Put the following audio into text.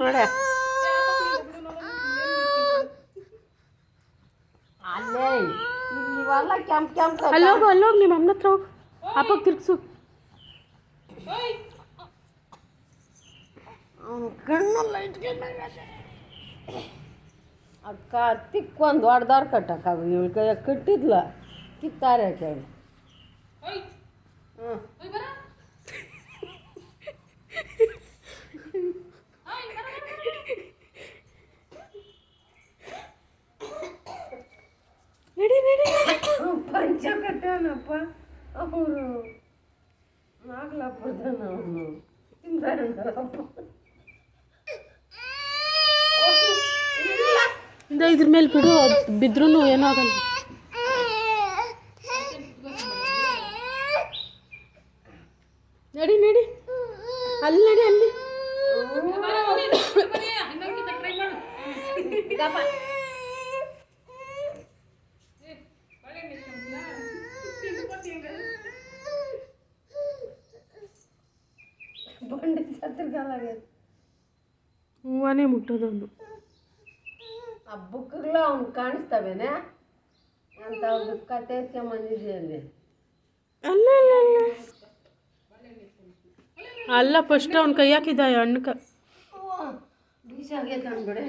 ನೋಡ ಅಲ್ಲೇ ಇಲ್ಲಿವಲ್ಲ ಕೆಂಪ್ ಕೆಂಪ್ ಅಲ್ಲೋಗು ಅಲ್ಲೋಗಿ ನಿಮ್ಮ ಅಮ್ಮನ ಹತ್ರ ಹೋಗು ಅಪ್ಪ ತಿರ್ಗ್ಸು ಅವನು ಕಣ್ಣಲ್ಲ ಇಟ್ಕೊಂಡಾಗದೆ ಅಕ್ಕ ತಿಕ್ಕೊಂದು ಹೊಡ್ದಾರ ಕಟ್ಟಕ್ಕ ಇವಳು ಕೈಯಾಗ ಕಟ್ಟಿದ್ಲ ಕಿತ್ತಾರೆ ಕೇಳಿ ಹ್ಞೂ ನಡಿ ನಡಿ ಪಂಚ ಕಟ್ಟಾನಪ್ಪ ಅವರು ನಾಗ್ಲಪ್ಪದನ ಅವನು ಇದ್ರ ಮೇಲೆ ಬಿಡು ಬಿದ್ರೂ ಏನೂ ಆಗಲ್ಲ ನಡಿ ನಡಿ ಅಲ್ಲಿ ನಡಿ ಅಲ್ಲಿ ಬಂಡಿ ಸತ್ರಗಾಲಾಗ್ಯದ ಹೂವನೇ ಮುಟ್ಟೋದವನು ಆ ಬುಕ್ಗಳು ಅವ್ನು ಕಾಣಿಸ್ತವೇನೆ ಅಂತ ಒಂದು ಕತೆ ಬಂದಿದೆಯಲ್ಲಿ ಅಲ್ಲ ಅಲ್ಲ ಅಲ್ಲ ಅಲ್ಲ ಫಸ್ಟ್ ಅವ್ನ ಕೈ ಹಾಕಿದ್ದ ಹಣ್ಣಕ್ಕೆ ಬೀಸಾಗೈತೆ ಅಂದ್ಬಿಡೆ